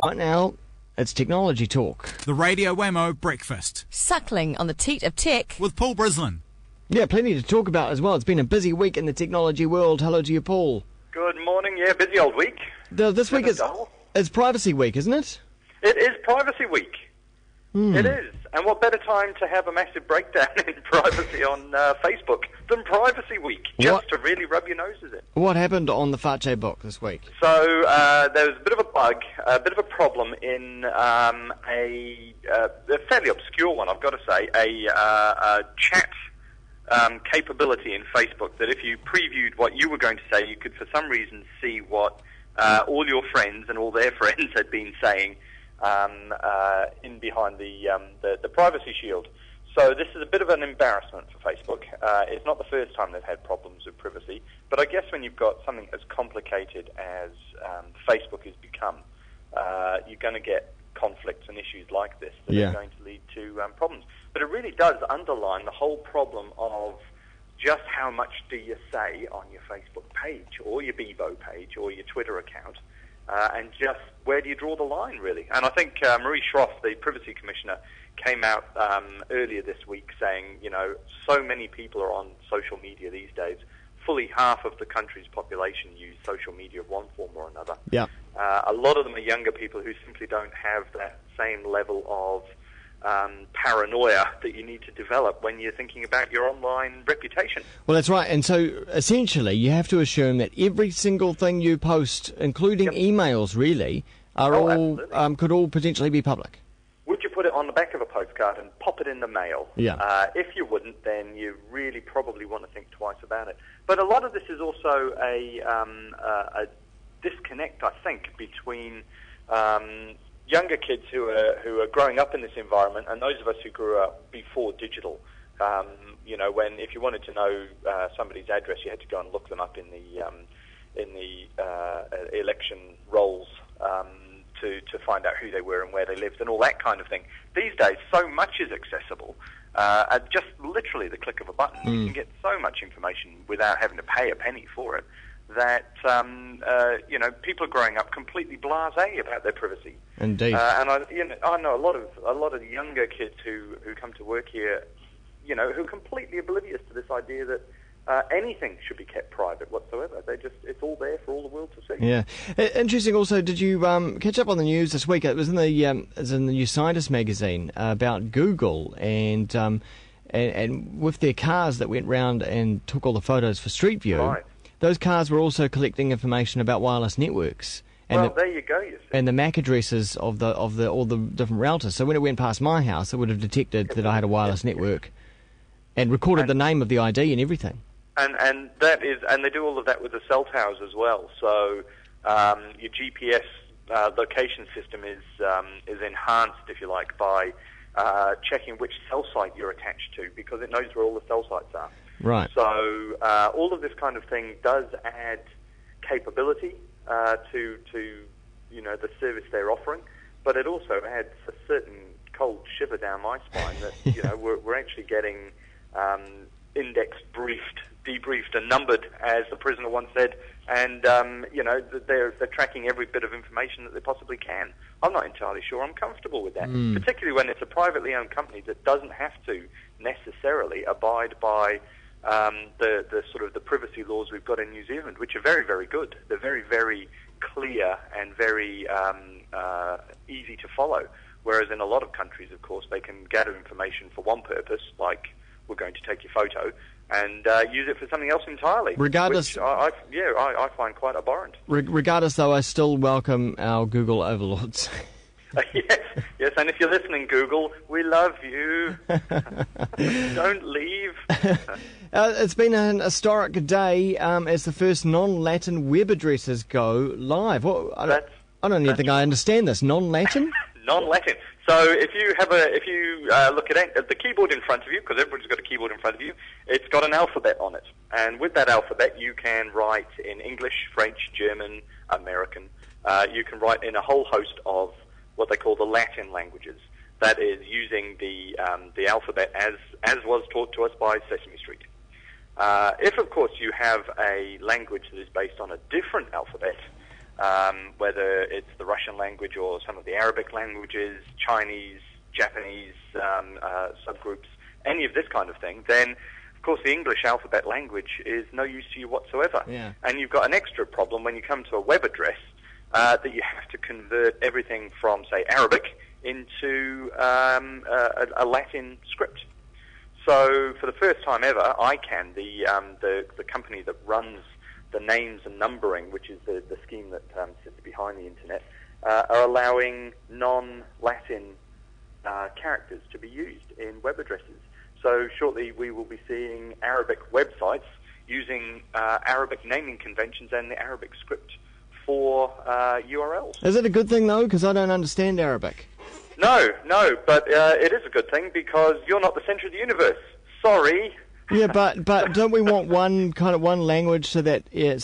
Right now, it's Technology Talk. The Radio Wammo Breakfast. Suckling on the teat of tech. With Paul Brislen. Yeah, plenty to talk about as well. It's been a busy week in the technology world. Hello to you, Paul. Good morning. Yeah, busy old week. This week is Privacy Week, isn't it? It is Privacy Week. It is. And what better time to have a massive breakdown in privacy on Facebook than Privacy Week, just to really rub your noses in. What happened on the Fache book this week? So there was a bit of a bug, a bit of a problem in a fairly obscure one, I've got to say, a chat capability in Facebook that if you previewed what you were going to say, you could for some reason see what all your friends and all their friends had been saying in behind the privacy shield. So this is a bit of an embarrassment for Facebook. It's not the first time they've had problems with privacy, but I guess when you've got something as complicated as Facebook has become, you're going to get conflicts and issues like this that are going to lead to problems. But it really does underline the whole problem of just how much do you say on your Facebook page or your Bebo page or your Twitter account, and just where do you draw the line, really? And I think Marie Schroff, the Privacy Commissioner, came out earlier this week saying, you know, so many people are on social media these days. Fully half of the country's population use social media of one form or another. Yeah. A lot of them are younger people who simply don't have that same level of paranoia that you need to develop when you're thinking about your online reputation. Well, that's right. And so, essentially, you have to assume that every single thing you post, including emails, really, are could all potentially be public. Would you put it on the back of a postcard and pop it in the mail? Yeah. If you wouldn't, then you really probably want to think twice about it. But a lot of this is also a disconnect, I think, between younger kids who are growing up in this environment and those of us who grew up before digital. You know, when if you wanted to know somebody's address, you had to go and look them up in the election rolls to find out who they were and where they lived and all that kind of thing. These days, so much is accessible at just literally the click of a button. You can get so much information without having to pay a penny for it. That you know, people are growing up completely blasé about their privacy. Indeed. And I know a lot of younger kids who come to work here, you know, who are completely oblivious to this idea that anything should be kept private whatsoever. It's all there for all the world to see. Yeah. Interesting. Also, did you catch up on the news this week? It was in the New Scientist magazine about Google and with their cars that went round and took all the photos for Street View. Right. Those cars were also collecting information about wireless networks. And there you go, you see. And the MAC addresses of all the different routers. So when it went past my house, it would have detected that I had a wireless network and recorded the name of the ID and everything. And they do all of that with the cell towers as well. So your GPS location system is enhanced, if you like, by checking which cell site you're attached to, because it knows where all the cell sites are. Right. So all of this kind of thing does add capability to you know, the service they're offering, but it also adds a certain cold shiver down my spine that you know we're actually getting indexed, debriefed, and numbered, as the prisoner once said, and you know they're tracking every bit of information that they possibly can. I'm not entirely sure I'm comfortable with that, particularly when it's a privately owned company that doesn't have to necessarily abide by the sort of the privacy laws we've got in New Zealand, which are very, very good. They're very, very clear and very easy to follow. Whereas in a lot of countries, of course, they can gather information for one purpose, like we're going to take your photo, and use it for something else entirely. Regardless, which I find quite abhorrent. Regardless, though, I still welcome our Google overlords. Yes, and if you're listening, Google, we love you. Don't leave. It's been an historic day as the first non-Latin web addresses go live. I don't even think I understand this. Non-Latin? Non-Latin. So if you look at the keyboard in front of you, because everybody's got a keyboard in front of you, it's got an alphabet on it. And with that alphabet, you can write in English, French, German, American. You can write in a whole host of what they call the Latin languages. That is using the alphabet as was taught to us by Sesame Street. If, of course, you have a language that is based on a different alphabet, whether it's the Russian language or some of the Arabic languages, Chinese, Japanese subgroups, any of this kind of thing, then of course the English alphabet language is no use to you whatsoever. Yeah. And you've got an extra problem when you come to a web address that you have to convert everything from, say, Arabic into a Latin script. So for the first time ever, ICANN, the company that runs the names and numbering, which is the scheme that sits behind the internet, are allowing non-Latin characters to be used in web addresses. So shortly we will be seeing Arabic websites using Arabic naming conventions and the Arabic script for URLs. Is it a good thing, though? Because I don't understand Arabic. No, but it is a good thing because you're not the centre of the universe. Sorry. Yeah, but don't we want one language so that it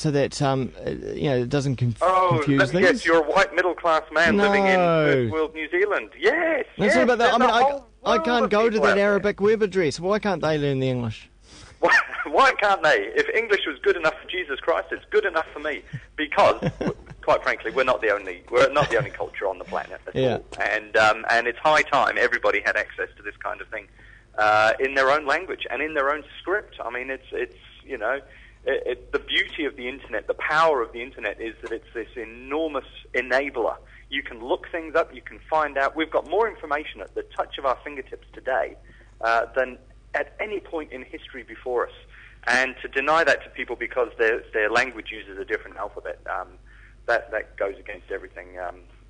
doesn't confuse let me things? guess, you're a white middle class man living in first world New Zealand. Yes. That's not about that. I mean, I can't of go to people that out there. Arabic web address. Why can't they learn the English? Why can't they? If English was good enough for Jesus Christ, it's good enough for me. Because, quite frankly, we're not the only culture on the planet at all. And it's high time everybody had access to this kind of thing in their own language and in their own script. I mean, it's the beauty of the internet, the power of the internet is that it's this enormous enabler. You can look things up, you can find out. We've got more information at the touch of our fingertips today than at any point in history before us. And to deny that to people because their language uses a different alphabet, that goes against everything.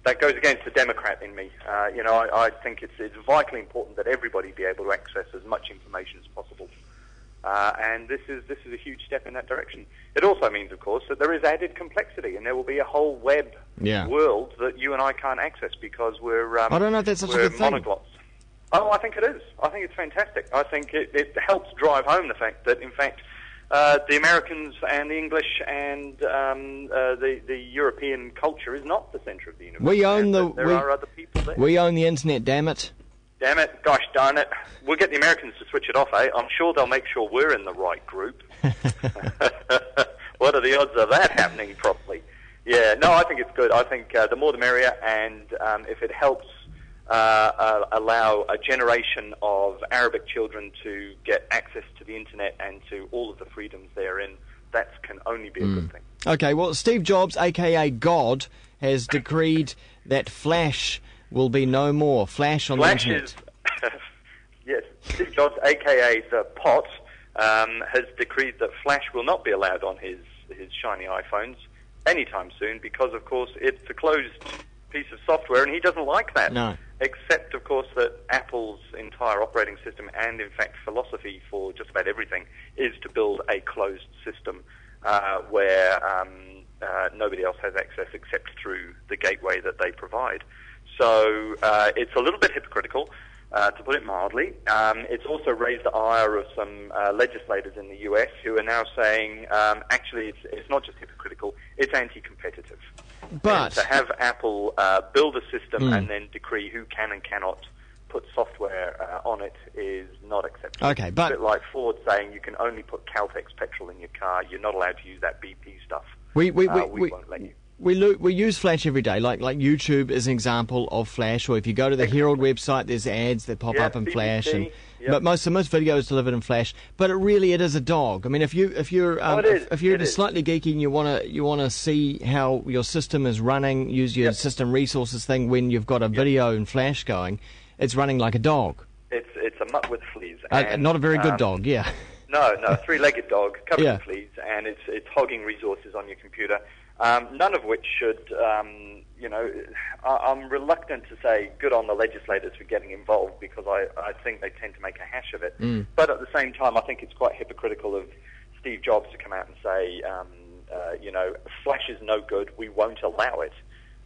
That goes against the Democrat in me. I think it's vitally important that everybody be able to access as much information as possible. And this is a huge step in that direction. It also means, of course, that there is added complexity, and there will be a whole web world that you and I can't access because we're I don't know if that's such a good thing. monoglots. Oh, I think it is. I think it's fantastic. I think it helps drive home the fact that, in fact, the Americans and the English and the European culture is not the centre of the universe. There are other people there. We own the internet, damn it. Damn it, gosh darn it. We'll get the Americans to switch it off, eh? I'm sure they'll make sure we're in the right group. What are the odds of that happening properly? Yeah, no, I think it's good. I think the more the merrier, and if it helps allow a generation of Arabic children to get access to the internet and to all of the freedoms therein, that can only be a good thing. Okay, well, Steve Jobs, a.k.a. God, has decreed that Flash will be no more. Flash on the internet. Yes, Steve Jobs, a.k.a. the Pot, has decreed that Flash will not be allowed on his shiny iPhones anytime soon because, of course, it's a closed piece of software, and he doesn't like that. No. Except, of course, that Apple's entire operating system and, in fact, philosophy for just about everything is to build a closed system where nobody else has access except through the gateway that they provide. So it's a little bit hypocritical, to put it mildly. It's also raised the ire of some legislators in the US who are now saying, actually, it's not just hypocritical, it's anti-competitive. But and to have Apple build a system and then decree who can and cannot put software on it is not acceptable. Okay, but it's a bit like Ford saying you can only put Caltex petrol in your car. You're not allowed to use that BP stuff. We won't let you. We use Flash every day, like YouTube is an example of Flash, or if you go to the Herald website, there's ads that pop up in BBC, Flash, but most video is delivered in Flash. But it is a dog. I mean, if you're slightly geeky and you want to see how your system is running, use your system resources thing when you've got a video in Flash going, it's running like a dog. It's a mutt with fleas. Not a very good dog, yeah. No, a three-legged dog covered in fleas, and it's hogging resources on your computer. None of which should, I'm reluctant to say good on the legislators for getting involved because I think they tend to make a hash of it. But at the same time, I think it's quite hypocritical of Steve Jobs to come out and say, Flash is no good, we won't allow it.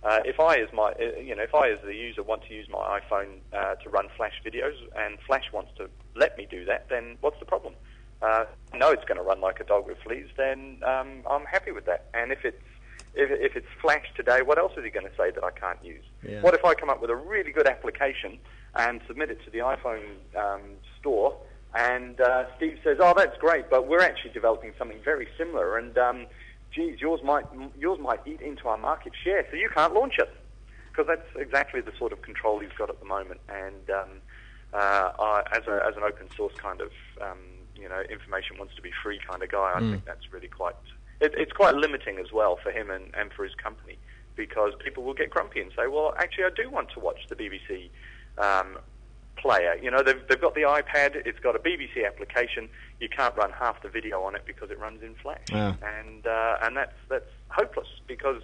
If I as the user want to use my iPhone to run Flash videos and Flash wants to let me do that, then what's the problem? No, it's going to run like a dog with fleas, then I'm happy with that. And if it's Flash today, what else is he going to say that I can't use? Yeah. What if I come up with a really good application and submit it to the iPhone store, and Steve says, oh, that's great, but we're actually developing something very similar, and geez, yours might eat into our market share, so you can't launch it. Because that's exactly the sort of control he's got at the moment. And as an open source kind of, information wants to be free kind of guy, I think that's really quite... It's quite limiting as well for him and for his company, because people will get grumpy and say, well, actually, I do want to watch the BBC player. They've got the iPad, it's got a BBC application, you can't run half the video on it because it runs in Flash. Yeah. And that's hopeless, because...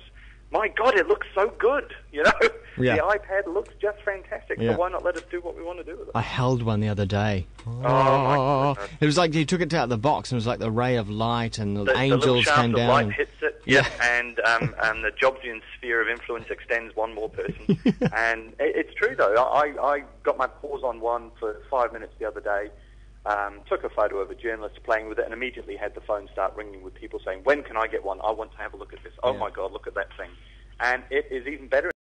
my God, it looks so good, Yeah. The iPad looks just fantastic, Yeah. so why not let us do what we want to do with it? I held one the other day. my goodness. It was like you took it out of the box, and it was like the ray of light, and the angels little shaft came of down. light hits it, and the Jobsian sphere of influence extends one more person. And it's true, though. I got my paws on one for 5 minutes the other day, took a photo of a journalist playing with it, and immediately had the phone start ringing with people saying, when can I get one? I want to have a look at this. Oh, Yeah. my God, look at that thing. And it is even better